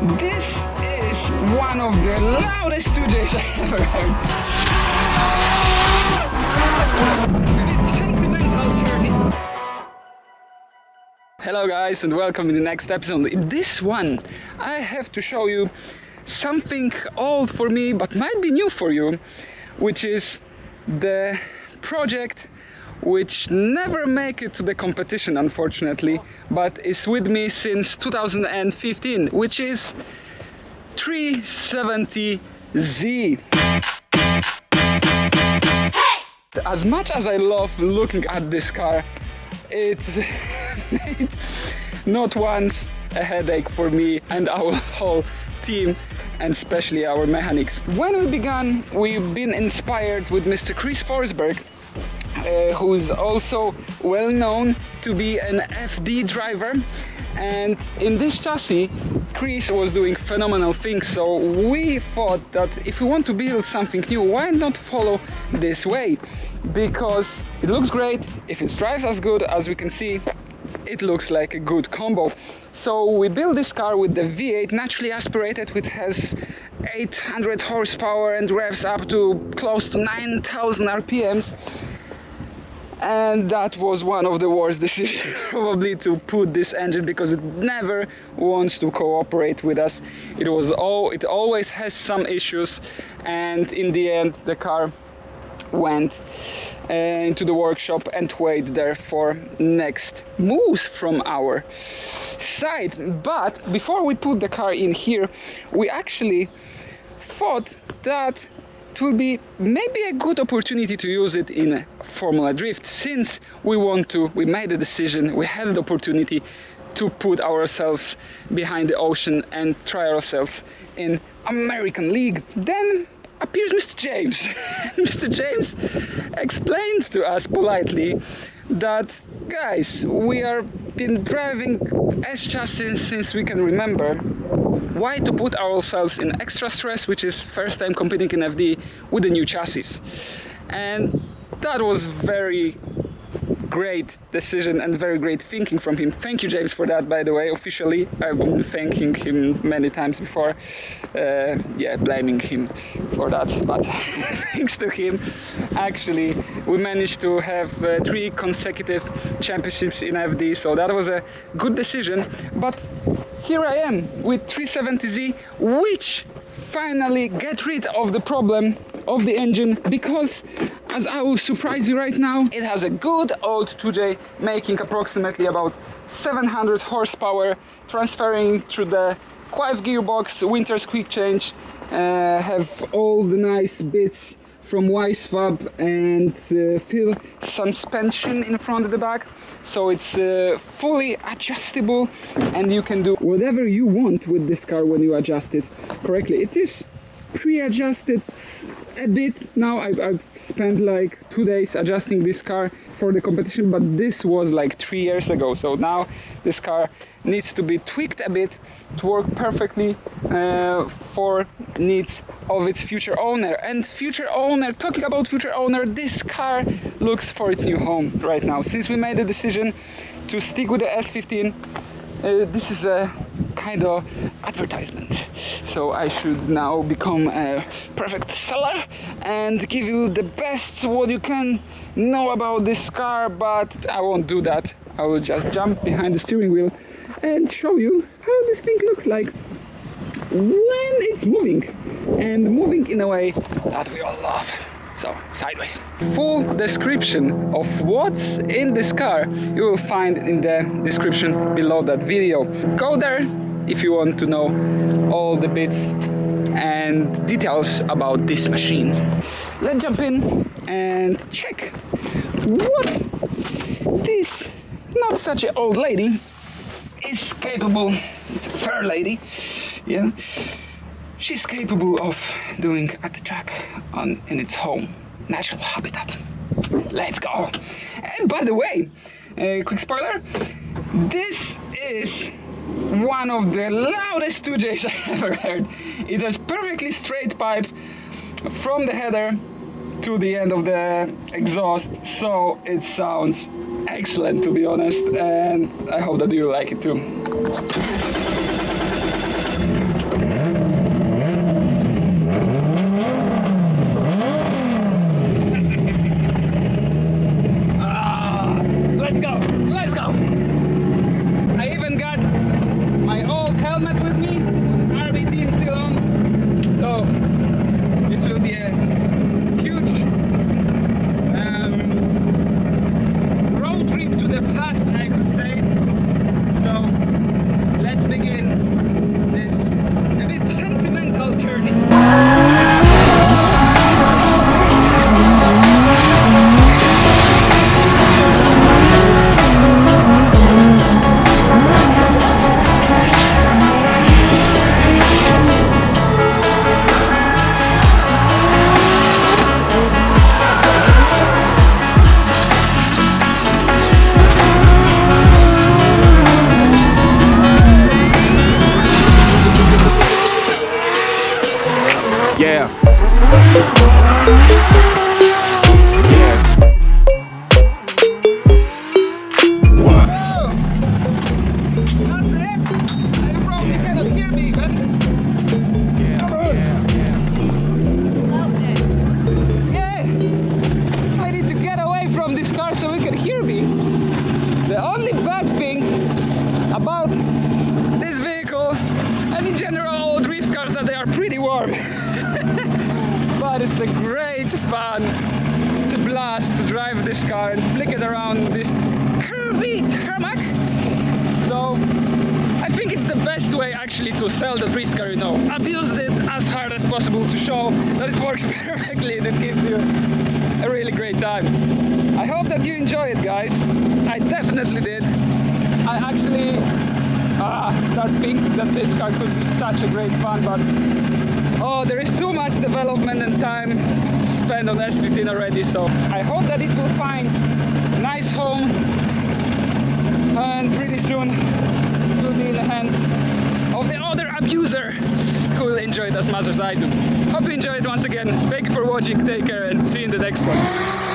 This is one of the loudest 2Js I ever heard. It's sentimental journey. Hello guys and welcome to the next episode. In this one I have to show you something old for me but might be new for you, which is the project which never make it to the competition unfortunately, but is with me since 2015, which is 370Z. As much as I love looking at this car, it made not once a headache for me and our whole team, and especially our mechanics. When we began, we've been inspired with Mr. Chris Forsberg, who's also well known to be an FD driver, and in this chassis Chris was doing phenomenal things, so we thought that if we want to build something new, why not follow this way, because it looks great. If it drives as good as we can see, it looks like a good combo. So we built this car with the V8 naturally aspirated, which has 800 horsepower and revs up to close to 9,000 RPMs. And that was one of the worst decisions probably to put this engine, because it never wants to cooperate with us. It always has some issues, and in the end the car went into the workshop and waited there for next moves from our side. But before we put the car in here, we actually thought that it will be maybe a good opportunity to use it in Formula Drift, since we made a decision, we had the opportunity to put ourselves behind the ocean and try ourselves in American League. Then appears Mr. James. Mr. James explained to us politely that, guys, we are been driving S chassis since we can remember. Why to put ourselves in extra stress, which is first time competing in FD with the new chassis? And that was very great decision and very great thinking from him. Thank you, James, for that, by the way. Officially, I've been thanking him many times before, blaming him for that, but thanks to him actually we managed to have 3 consecutive championships in FD, so that was a good decision. But here I am with 370Z, which finally get rid of the problem of the engine, because, as I will surprise you right now, it has a good old 2J making approximately about 700 horsepower, transferring through the Clevite gearbox, Winter's quick change, have all the nice bits from Wisefab, and fill suspension in front of the back, so it's fully adjustable and you can do whatever you want with this car when you adjust it correctly. It is pre-adjusted a bit now. I've spent like 2 days adjusting this car for the competition, but this was like 3 years ago, so now this car needs to be tweaked a bit to work perfectly for needs of its future owner. And talking about future owner, this car looks for its new home right now. Since we made the decision to stick with the S15, this is a kind of advertisement, so I should now become a perfect seller and give you the best what you can know about this car, but I won't do that. I will just jump behind the steering wheel and show you how this thing looks like when it's moving, and moving in a way that we all love. So, sideways. Full description of what's in this car you will find in the description below that video. Go there if you want to know all the bits and details about this machine. Let's jump in and check what this not such an old lady is capable. It's a fair lady, yeah. She's capable of doing at the track in its home natural habitat. Let's go. And by the way, quick spoiler, this is one of the loudest 2Js I ever heard. It has perfectly straight pipe from the header to the end of the exhaust, so it sounds excellent, to be honest, and I hope that you like it too. Yeah. Yeah. What? That's it. You probably cannot hear me, but yeah, I need to get away from this car so you can hear me. The only bad thing about this vehicle and in general all drift cars that they are pretty warm. But it's a great fun. It's a blast to drive this car and flick it around this curvy tarmac. So I think it's the best way actually to sell the drift car, you know. I've used it as hard as possible to show that it works perfectly and it gives you a really great time. I hope that you enjoy it, guys. I definitely did. I actually start thinking that this car could be such a great fun, but oh, there is too much development and time spent on S15 already, so I hope that it will find a nice home and pretty soon it will be in the hands of the other abuser who will enjoy it as much as I do. Hope you enjoyed it once again. Thank you for watching, take care and see you in the next one.